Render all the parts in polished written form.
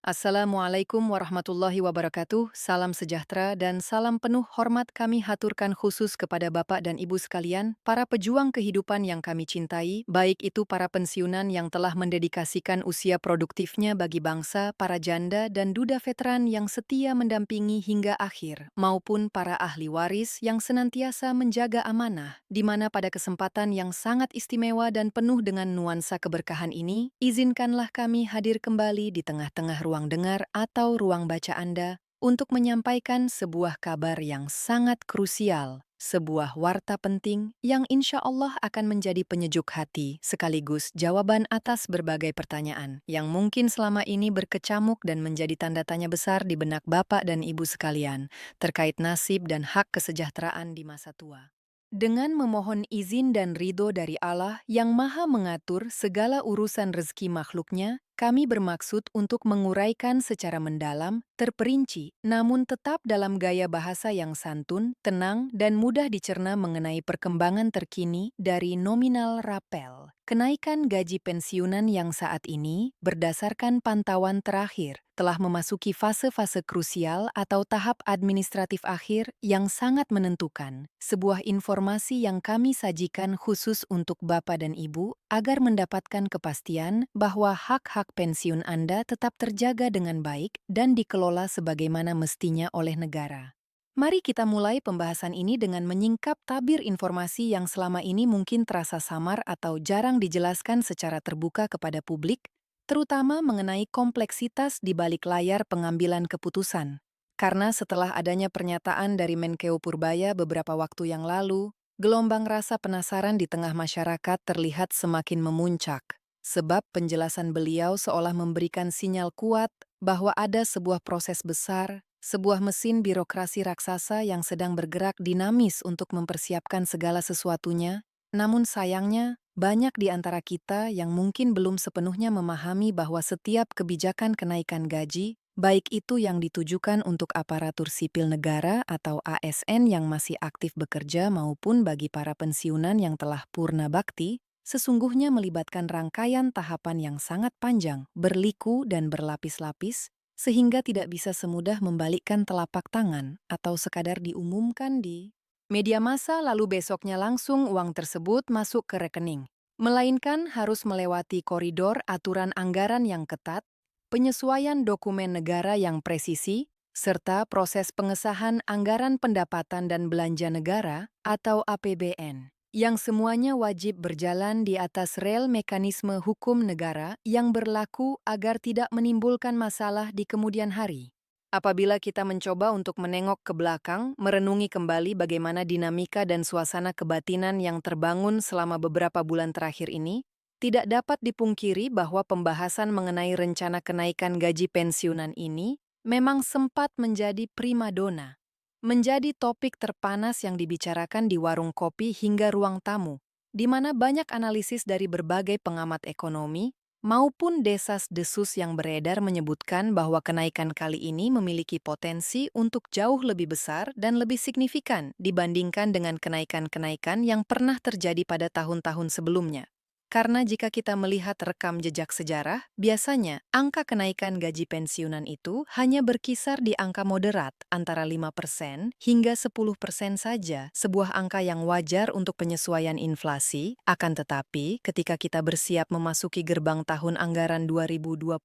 Assalamualaikum warahmatullahi wabarakatuh, salam sejahtera dan salam penuh hormat kami haturkan khusus kepada Bapak dan Ibu sekalian, para pejuang kehidupan yang kami cintai, baik itu para pensiunan yang telah mendedikasikan usia produktifnya bagi bangsa, para janda dan duda veteran yang setia mendampingi hingga akhir, maupun para ahli waris yang senantiasa menjaga amanah, di mana pada kesempatan yang sangat istimewa dan penuh dengan nuansa keberkahan ini, izinkanlah kami hadir kembali di tengah-tengah ruang dengar atau ruang baca Anda untuk menyampaikan sebuah kabar yang sangat krusial, sebuah warta penting yang insya Allah akan menjadi penyejuk hati sekaligus jawaban atas berbagai pertanyaan yang mungkin selama ini berkecamuk dan menjadi tanda tanya besar di benak Bapak dan Ibu sekalian terkait nasib dan hak kesejahteraan di masa tua. Dengan memohon izin dan ridho dari Allah yang Maha Mengatur segala urusan rezeki makhluknya, kami bermaksud untuk menguraikan secara mendalam, terperinci, namun tetap dalam gaya bahasa yang santun, tenang, dan mudah dicerna mengenai perkembangan terkini dari nominal rapel. Kenaikan gaji pensiunan yang saat ini, berdasarkan pantauan terakhir, telah memasuki fase-fase krusial atau tahap administratif akhir yang sangat menentukan. Sebuah informasi yang kami sajikan khusus untuk Bapak dan Ibu agar mendapatkan kepastian bahwa hak-hak pensiun Anda tetap terjaga dengan baik dan dikelola sebagaimana mestinya oleh negara. Mari kita mulai pembahasan ini dengan menyingkap tabir informasi yang selama ini mungkin terasa samar atau jarang dijelaskan secara terbuka kepada publik, terutama mengenai kompleksitas di balik layar pengambilan keputusan. Karena setelah adanya pernyataan dari Menkeu Purbaya beberapa waktu yang lalu, gelombang rasa penasaran di tengah masyarakat terlihat semakin memuncak. Sebab penjelasan beliau seolah memberikan sinyal kuat bahwa ada sebuah proses besar, sebuah mesin birokrasi raksasa yang sedang bergerak dinamis untuk mempersiapkan segala sesuatunya, namun sayangnya, banyak di antara kita yang mungkin belum sepenuhnya memahami bahwa setiap kebijakan kenaikan gaji, baik itu yang ditujukan untuk aparatur sipil negara atau ASN yang masih aktif bekerja maupun bagi para pensiunan yang telah purna bakti, sesungguhnya melibatkan rangkaian tahapan yang sangat panjang, berliku dan berlapis-lapis, sehingga tidak bisa semudah membalikkan telapak tangan atau sekadar diumumkan di media massa lalu besoknya langsung uang tersebut masuk ke rekening. Melainkan harus melewati koridor aturan anggaran yang ketat, penyesuaian dokumen negara yang presisi, serta proses pengesahan anggaran pendapatan dan belanja negara atau APBN yang semuanya wajib berjalan di atas rel mekanisme hukum negara yang berlaku agar tidak menimbulkan masalah di kemudian hari. Apabila kita mencoba untuk menengok ke belakang, merenungi kembali bagaimana dinamika dan suasana kebatinan yang terbangun selama beberapa bulan terakhir ini, tidak dapat dipungkiri bahwa pembahasan mengenai rencana kenaikan gaji pensiunan ini memang sempat menjadi primadona. Menjadi topik terpanas yang dibicarakan di warung kopi hingga ruang tamu, di mana banyak analisis dari berbagai pengamat ekonomi maupun desas-desus yang beredar menyebutkan bahwa kenaikan kali ini memiliki potensi untuk jauh lebih besar dan lebih signifikan dibandingkan dengan kenaikan-kenaikan yang pernah terjadi pada tahun-tahun sebelumnya. Karena jika kita melihat rekam jejak sejarah, biasanya angka kenaikan gaji pensiunan itu hanya berkisar di angka moderat antara 5% hingga 10% saja, sebuah angka yang wajar untuk penyesuaian inflasi. Akan tetapi, ketika kita bersiap memasuki gerbang tahun anggaran 2025,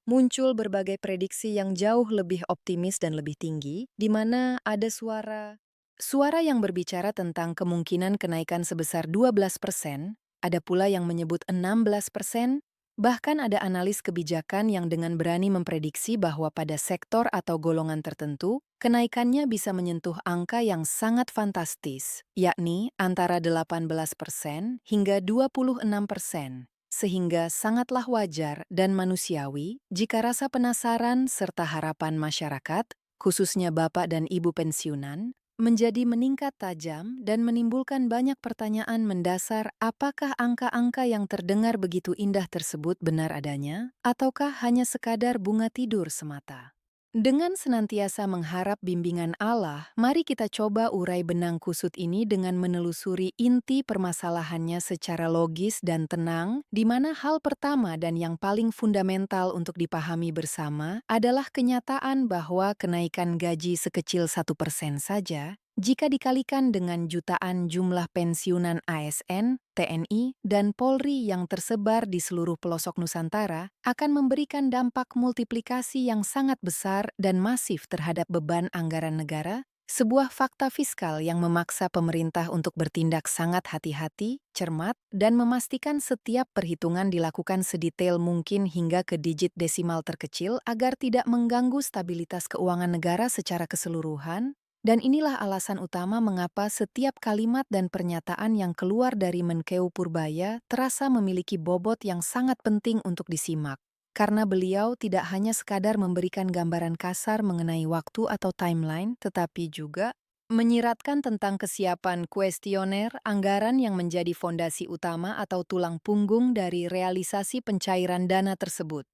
muncul berbagai prediksi yang jauh lebih optimis dan lebih tinggi, di mana ada suara yang berbicara tentang kemungkinan kenaikan sebesar 12%, ada pula yang menyebut 16%, bahkan ada analis kebijakan yang dengan berani memprediksi bahwa pada sektor atau golongan tertentu, kenaikannya bisa menyentuh angka yang sangat fantastis, yakni antara 18% hingga 26%. Sehingga sangatlah wajar dan manusiawi jika rasa penasaran serta harapan masyarakat, khususnya Bapak dan Ibu pensiunan, menjadi meningkat tajam dan menimbulkan banyak pertanyaan mendasar apakah angka-angka yang terdengar begitu indah tersebut benar adanya, ataukah hanya sekadar bunga tidur semata. Dengan senantiasa mengharap bimbingan Allah, mari kita coba urai benang kusut ini dengan menelusuri inti permasalahannya secara logis dan tenang, di mana hal pertama dan yang paling fundamental untuk dipahami bersama adalah kenyataan bahwa kenaikan gaji sekecil 1% saja, jika dikalikan dengan jutaan jumlah pensiunan ASN, TNI, dan Polri yang tersebar di seluruh pelosok Nusantara, akan memberikan dampak multiplikasi yang sangat besar dan masif terhadap beban anggaran negara, sebuah fakta fiskal yang memaksa pemerintah untuk bertindak sangat hati-hati, cermat, dan memastikan setiap perhitungan dilakukan sedetail mungkin hingga ke digit desimal terkecil agar tidak mengganggu stabilitas keuangan negara secara keseluruhan. Dan inilah alasan utama mengapa setiap kalimat dan pernyataan yang keluar dari Menkeu Purbaya terasa memiliki bobot yang sangat penting untuk disimak. Karena beliau tidak hanya sekadar memberikan gambaran kasar mengenai waktu atau timeline, tetapi juga menyiratkan tentang kesiapan kuestioner anggaran yang menjadi fondasi utama atau tulang punggung dari realisasi pencairan dana tersebut.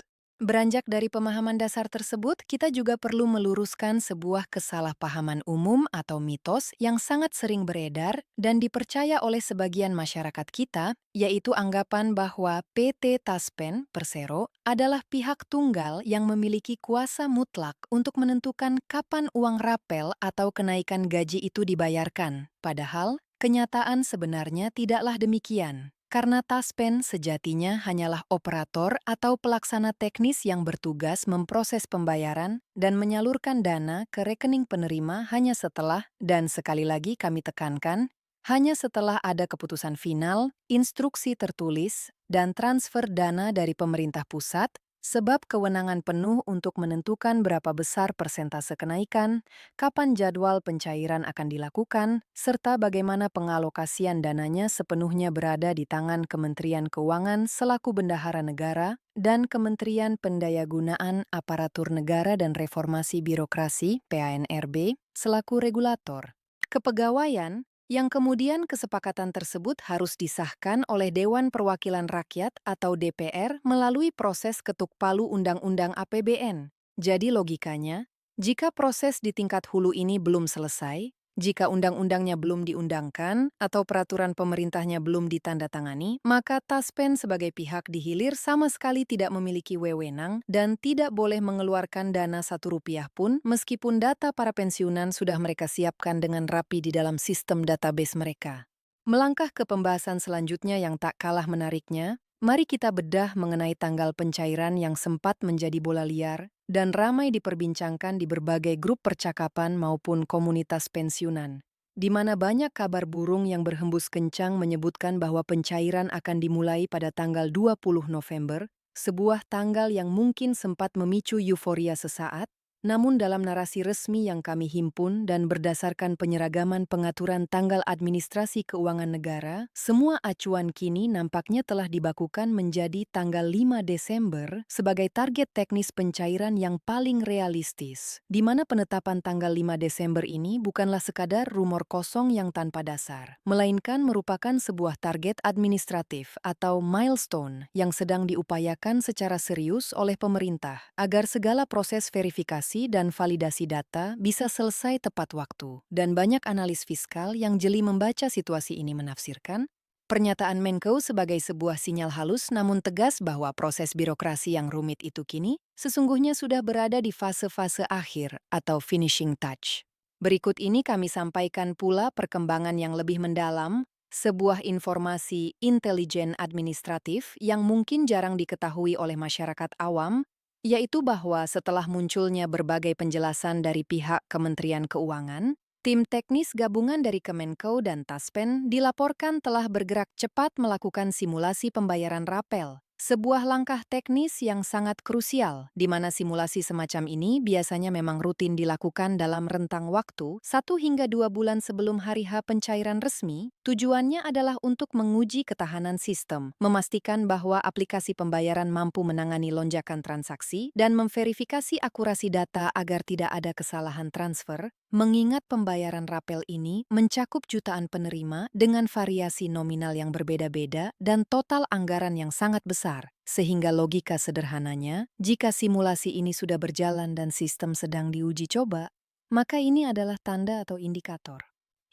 Beranjak dari pemahaman dasar tersebut, kita juga perlu meluruskan sebuah kesalahpahaman umum atau mitos yang sangat sering beredar dan dipercaya oleh sebagian masyarakat kita, yaitu anggapan bahwa PT Taspen Persero adalah pihak tunggal yang memiliki kuasa mutlak untuk menentukan kapan uang rapel atau kenaikan gaji itu dibayarkan. Padahal, kenyataan sebenarnya tidaklah demikian. Karena Taspen sejatinya hanyalah operator atau pelaksana teknis yang bertugas memproses pembayaran dan menyalurkan dana ke rekening penerima hanya setelah, dan sekali lagi kami tekankan, hanya setelah ada keputusan final, instruksi tertulis, dan transfer dana dari pemerintah pusat, sebab kewenangan penuh untuk menentukan berapa besar persentase kenaikan, kapan jadwal pencairan akan dilakukan, serta bagaimana pengalokasian dananya sepenuhnya berada di tangan Kementerian Keuangan selaku bendahara negara dan Kementerian Pendayagunaan Aparatur Negara dan Reformasi Birokrasi (PANRB) selaku regulator. Kepegawaian yang kemudian kesepakatan tersebut harus disahkan oleh Dewan Perwakilan Rakyat atau DPR melalui proses ketuk palu Undang-Undang APBN. Jadi logikanya, jika proses di tingkat hulu ini belum selesai, jika undang-undangnya belum diundangkan atau peraturan pemerintahnya belum ditandatangani, maka Taspen sebagai pihak di hilir sama sekali tidak memiliki wewenang dan tidak boleh mengeluarkan dana Rp1 pun meskipun data para pensiunan sudah mereka siapkan dengan rapi di dalam sistem database mereka. Melangkah ke pembahasan selanjutnya yang tak kalah menariknya, mari kita bedah mengenai tanggal pencairan yang sempat menjadi bola liar dan ramai diperbincangkan di berbagai grup percakapan maupun komunitas pensiunan, di mana banyak kabar burung yang berhembus kencang menyebutkan bahwa pencairan akan dimulai pada tanggal 20 November, sebuah tanggal yang mungkin sempat memicu euforia sesaat, namun dalam narasi resmi yang kami himpun dan berdasarkan penyeragaman pengaturan tanggal administrasi keuangan negara, semua acuan kini nampaknya telah dibakukan menjadi tanggal 5 Desember sebagai target teknis pencairan yang paling realistis, di mana penetapan tanggal 5 Desember ini bukanlah sekadar rumor kosong yang tanpa dasar, melainkan merupakan sebuah target administratif atau milestone yang sedang diupayakan secara serius oleh pemerintah agar segala proses verifikasi dan validasi data bisa selesai tepat waktu. Dan banyak analis fiskal yang jeli membaca situasi ini menafsirkan, pernyataan Menkeu sebagai sebuah sinyal halus namun tegas bahwa proses birokrasi yang rumit itu kini sesungguhnya sudah berada di fase-fase akhir atau finishing touch. Berikut ini kami sampaikan pula perkembangan yang lebih mendalam, sebuah informasi intelijen administratif yang mungkin jarang diketahui oleh masyarakat awam, yaitu bahwa setelah munculnya berbagai penjelasan dari pihak Kementerian Keuangan, tim teknis gabungan dari Kemenko dan Taspen dilaporkan telah bergerak cepat melakukan simulasi pembayaran rapel, sebuah langkah teknis yang sangat krusial, di mana simulasi semacam ini biasanya memang rutin dilakukan dalam rentang waktu 1 hingga 2 bulan sebelum hari H pencairan resmi. Tujuannya adalah untuk menguji ketahanan sistem, memastikan bahwa aplikasi pembayaran mampu menangani lonjakan transaksi, dan memverifikasi akurasi data agar tidak ada kesalahan transfer, mengingat pembayaran rapel ini mencakup jutaan penerima dengan variasi nominal yang berbeda-beda dan total anggaran yang sangat besar. besar, sehingga logika sederhananya, jika simulasi ini sudah berjalan dan sistem sedang diuji coba, maka ini adalah tanda atau indikator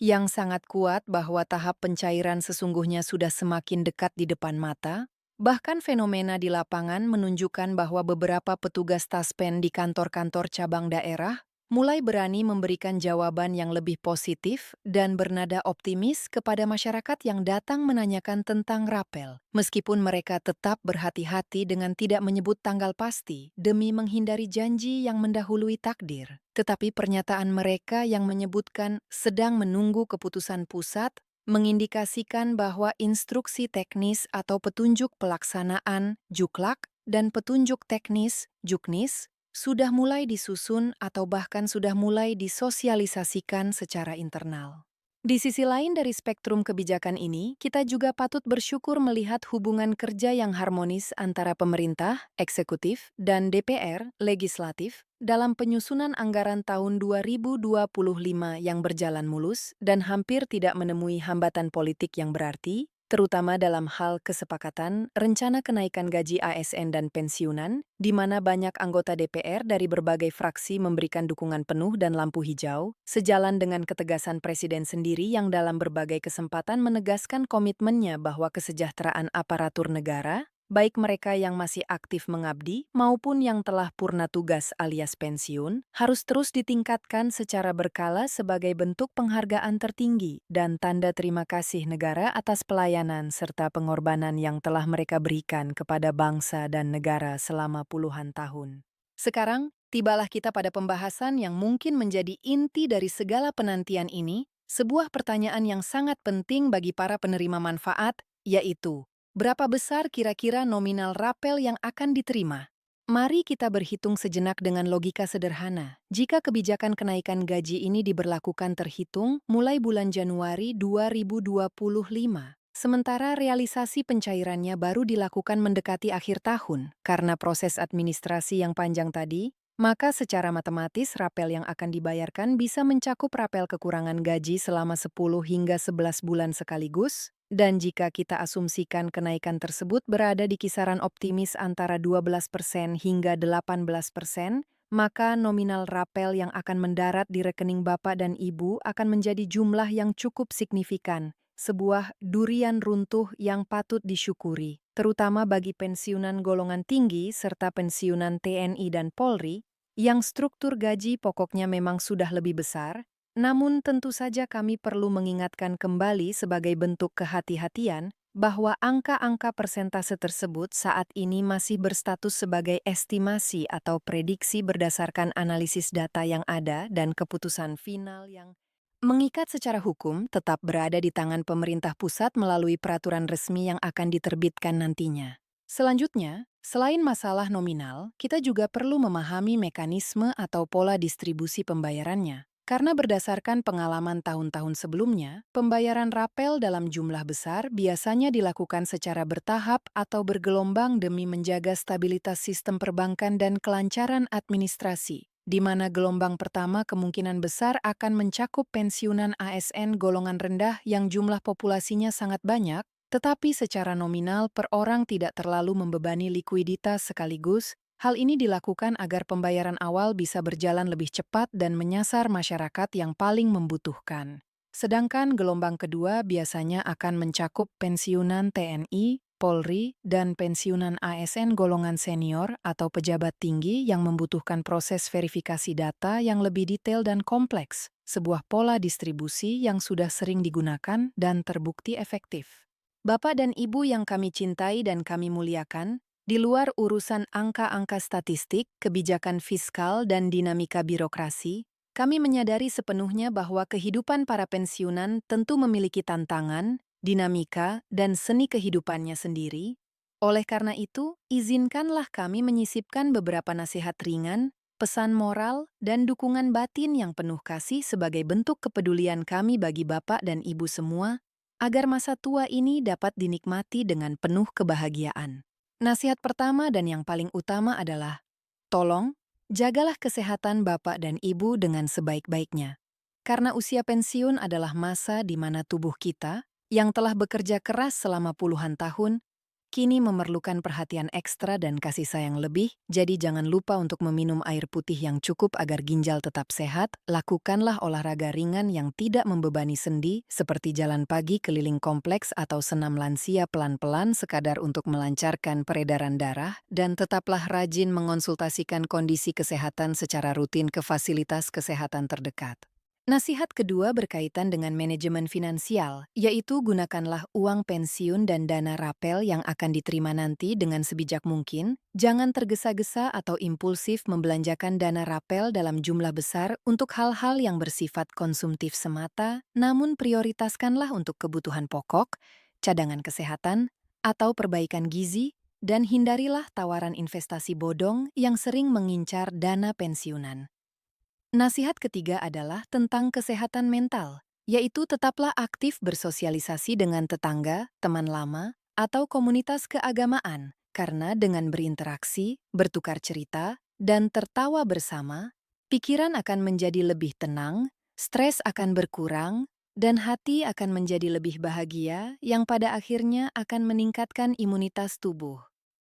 yang sangat kuat bahwa tahap pencairan sesungguhnya sudah semakin dekat di depan mata. Bahkan fenomena di lapangan menunjukkan bahwa beberapa petugas taspen di kantor-kantor cabang daerah mulai berani memberikan jawaban yang lebih positif dan bernada optimis kepada masyarakat yang datang menanyakan tentang rapel. Meskipun mereka tetap berhati-hati dengan tidak menyebut tanggal pasti demi menghindari janji yang mendahului takdir. Tetapi pernyataan mereka yang menyebutkan sedang menunggu keputusan pusat mengindikasikan bahwa instruksi teknis atau petunjuk pelaksanaan Juklak dan petunjuk teknis Juknis sudah mulai disusun atau bahkan sudah mulai disosialisasikan secara internal. Di sisi lain dari spektrum kebijakan ini, kita juga patut bersyukur melihat hubungan kerja yang harmonis antara pemerintah, eksekutif, dan DPR, legislatif, dalam penyusunan anggaran tahun 2025 yang berjalan mulus dan hampir tidak menemui hambatan politik yang berarti, terutama dalam hal kesepakatan rencana kenaikan gaji ASN dan pensiunan, di mana banyak anggota DPR dari berbagai fraksi memberikan dukungan penuh dan lampu hijau, sejalan dengan ketegasan Presiden sendiri yang dalam berbagai kesempatan menegaskan komitmennya bahwa kesejahteraan aparatur negara, baik mereka yang masih aktif mengabdi maupun yang telah purna tugas alias pensiun, harus terus ditingkatkan secara berkala sebagai bentuk penghargaan tertinggi dan tanda terima kasih negara atas pelayanan serta pengorbanan yang telah mereka berikan kepada bangsa dan negara selama puluhan tahun. Sekarang, tibalah kita pada pembahasan yang mungkin menjadi inti dari segala penantian ini, sebuah pertanyaan yang sangat penting bagi para penerima manfaat, yaitu, berapa besar kira-kira nominal rapel yang akan diterima? Mari kita berhitung sejenak dengan logika sederhana. Jika kebijakan kenaikan gaji ini diberlakukan terhitung mulai bulan Januari 2025, sementara realisasi pencairannya baru dilakukan mendekati akhir tahun karena proses administrasi yang panjang tadi, maka secara matematis rapel yang akan dibayarkan bisa mencakup rapel kekurangan gaji selama 10 hingga 11 bulan sekaligus. Dan jika kita asumsikan kenaikan tersebut berada di kisaran optimis antara 12% hingga 18%, maka nominal rapel yang akan mendarat di rekening Bapak dan Ibu akan menjadi jumlah yang cukup signifikan, sebuah durian runtuh yang patut disyukuri, terutama bagi pensiunan golongan tinggi serta pensiunan TNI dan Polri, yang struktur gaji pokoknya memang sudah lebih besar. Namun tentu saja kami perlu mengingatkan kembali sebagai bentuk kehati-hatian bahwa angka-angka persentase tersebut saat ini masih berstatus sebagai estimasi atau prediksi berdasarkan analisis data yang ada dan keputusan final yang mengikat secara hukum tetap berada di tangan pemerintah pusat melalui peraturan resmi yang akan diterbitkan nantinya. Selanjutnya, selain masalah nominal, kita juga perlu memahami mekanisme atau pola distribusi pembayarannya. Karena berdasarkan pengalaman tahun-tahun sebelumnya, pembayaran rapel dalam jumlah besar biasanya dilakukan secara bertahap atau bergelombang demi menjaga stabilitas sistem perbankan dan kelancaran administrasi, di mana gelombang pertama kemungkinan besar akan mencakup pensiunan ASN golongan rendah yang jumlah populasinya sangat banyak, tetapi secara nominal per orang tidak terlalu membebani likuiditas sekaligus. Hal ini dilakukan agar pembayaran awal bisa berjalan lebih cepat dan menyasar masyarakat yang paling membutuhkan. Sedangkan gelombang kedua biasanya akan mencakup pensiunan TNI, Polri, dan pensiunan ASN golongan senior atau pejabat tinggi yang membutuhkan proses verifikasi data yang lebih detail dan kompleks, sebuah pola distribusi yang sudah sering digunakan dan terbukti efektif. Bapak dan Ibu yang kami cintai dan kami muliakan, di luar urusan angka-angka statistik, kebijakan fiskal, dan dinamika birokrasi, kami menyadari sepenuhnya bahwa kehidupan para pensiunan tentu memiliki tantangan, dinamika, dan seni kehidupannya sendiri. Oleh karena itu, izinkanlah kami menyisipkan beberapa nasihat ringan, pesan moral, dan dukungan batin yang penuh kasih sebagai bentuk kepedulian kami bagi Bapak dan Ibu semua, agar masa tua ini dapat dinikmati dengan penuh kebahagiaan. Nasihat pertama dan yang paling utama adalah, tolong, jagalah kesehatan Bapak dan Ibu dengan sebaik-baiknya. Karena usia pensiun adalah masa di mana tubuh kita, yang telah bekerja keras selama puluhan tahun, kini memerlukan perhatian ekstra dan kasih sayang lebih, jadi jangan lupa untuk meminum air putih yang cukup agar ginjal tetap sehat. Lakukanlah olahraga ringan yang tidak membebani sendi, seperti jalan pagi keliling kompleks atau senam lansia pelan-pelan sekadar untuk melancarkan peredaran darah, dan tetaplah rajin mengonsultasikan kondisi kesehatan secara rutin ke fasilitas kesehatan terdekat. Nasihat kedua berkaitan dengan manajemen finansial, yaitu gunakanlah uang pensiun dan dana rapel yang akan diterima nanti dengan sebijak mungkin. Jangan tergesa-gesa atau impulsif membelanjakan dana rapel dalam jumlah besar untuk hal-hal yang bersifat konsumtif semata, namun prioritaskanlah untuk kebutuhan pokok, cadangan kesehatan, atau perbaikan gizi, dan hindarilah tawaran investasi bodong yang sering mengincar dana pensiunan. Nasihat ketiga adalah tentang kesehatan mental, yaitu tetaplah aktif bersosialisasi dengan tetangga, teman lama, atau komunitas keagamaan, karena dengan berinteraksi, bertukar cerita, dan tertawa bersama, pikiran akan menjadi lebih tenang, stres akan berkurang, dan hati akan menjadi lebih bahagia yang pada akhirnya akan meningkatkan imunitas tubuh.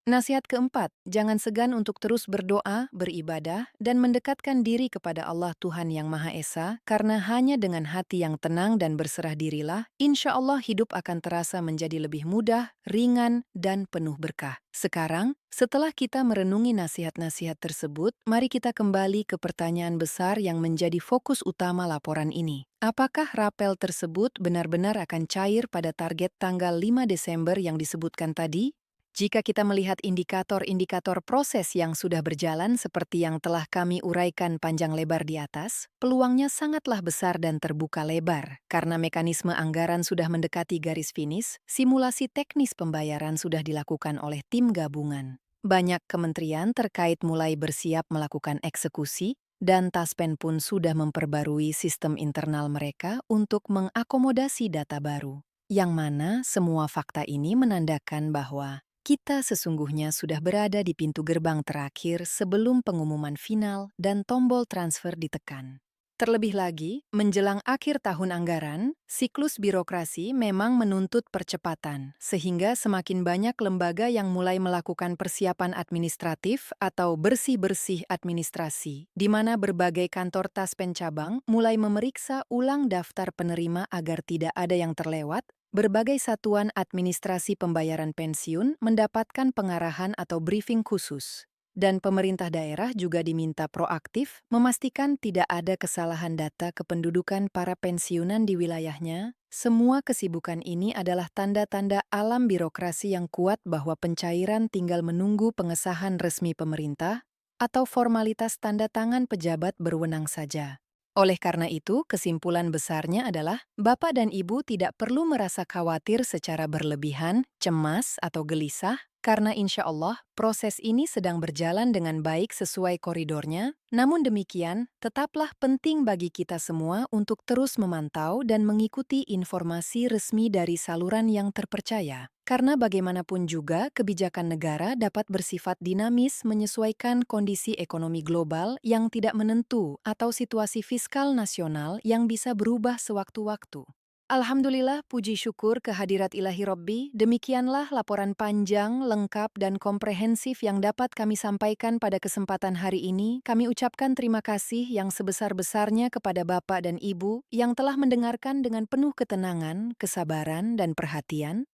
Nasihat keempat, jangan segan untuk terus berdoa, beribadah, dan mendekatkan diri kepada Allah Tuhan Yang Maha Esa, karena hanya dengan hati yang tenang dan berserah dirilah, insya Allah hidup akan terasa menjadi lebih mudah, ringan, dan penuh berkah. Sekarang, setelah kita merenungi nasihat-nasihat tersebut, mari kita kembali ke pertanyaan besar yang menjadi fokus utama laporan ini. Apakah rapel tersebut benar-benar akan cair pada target tanggal 5 Desember yang disebutkan tadi? Jika kita melihat indikator-indikator proses yang sudah berjalan seperti yang telah kami uraikan panjang lebar di atas, peluangnya sangatlah besar dan terbuka lebar. Karena mekanisme anggaran sudah mendekati garis finish, simulasi teknis pembayaran sudah dilakukan oleh tim gabungan. Banyak kementerian terkait mulai bersiap melakukan eksekusi, dan Taspen pun sudah memperbarui sistem internal mereka untuk mengakomodasi data baru. Yang mana semua fakta ini menandakan bahwa kita sesungguhnya sudah berada di pintu gerbang terakhir sebelum pengumuman final dan tombol transfer ditekan. Terlebih lagi, menjelang akhir tahun anggaran, siklus birokrasi memang menuntut percepatan, sehingga semakin banyak lembaga yang mulai melakukan persiapan administratif atau bersih-bersih administrasi, di mana berbagai kantor Taspen cabang mulai memeriksa ulang daftar penerima agar tidak ada yang terlewat. Berbagai satuan administrasi pembayaran pensiun mendapatkan pengarahan atau briefing khusus. Dan pemerintah daerah juga diminta proaktif memastikan tidak ada kesalahan data kependudukan para pensiunan di wilayahnya. Semua kesibukan ini adalah tanda-tanda alam birokrasi yang kuat bahwa pencairan tinggal menunggu pengesahan resmi pemerintah atau formalitas tanda tangan pejabat berwenang saja. Oleh karena itu, kesimpulan besarnya adalah Bapak dan Ibu tidak perlu merasa khawatir secara berlebihan, cemas, atau gelisah, karena insya Allah proses ini sedang berjalan dengan baik sesuai koridornya. Namun demikian, tetaplah penting bagi kita semua untuk terus memantau dan mengikuti informasi resmi dari saluran yang terpercaya. Karena bagaimanapun juga, kebijakan negara dapat bersifat dinamis menyesuaikan kondisi ekonomi global yang tidak menentu atau situasi fiskal nasional yang bisa berubah sewaktu-waktu. Alhamdulillah, puji syukur kehadirat ilahi Robbi, demikianlah laporan panjang, lengkap, dan komprehensif yang dapat kami sampaikan pada kesempatan hari ini. Kami ucapkan terima kasih yang sebesar-besarnya kepada Bapak dan Ibu yang telah mendengarkan dengan penuh ketenangan, kesabaran, dan perhatian.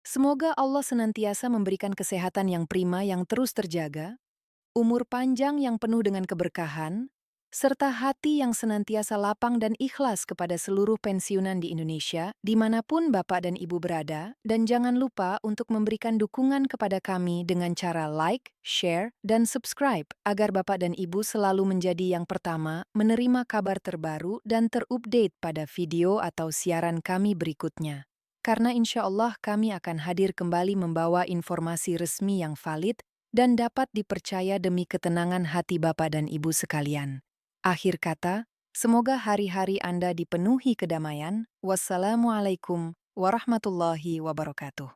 Semoga Allah senantiasa memberikan kesehatan yang prima yang terus terjaga, umur panjang yang penuh dengan keberkahan, serta hati yang senantiasa lapang dan ikhlas kepada seluruh pensiunan di Indonesia, dimanapun Bapak dan Ibu berada, dan jangan lupa untuk memberikan dukungan kepada kami dengan cara like, share, dan subscribe, agar Bapak dan Ibu selalu menjadi yang pertama menerima kabar terbaru dan terupdate pada video atau siaran kami berikutnya. Karena insya Allah kami akan hadir kembali membawa informasi resmi yang valid dan dapat dipercaya demi ketenangan hati Bapak dan Ibu sekalian. Akhir kata, semoga hari-hari Anda dipenuhi kedamaian. Wassalamualaikum warahmatullahi wabarakatuh.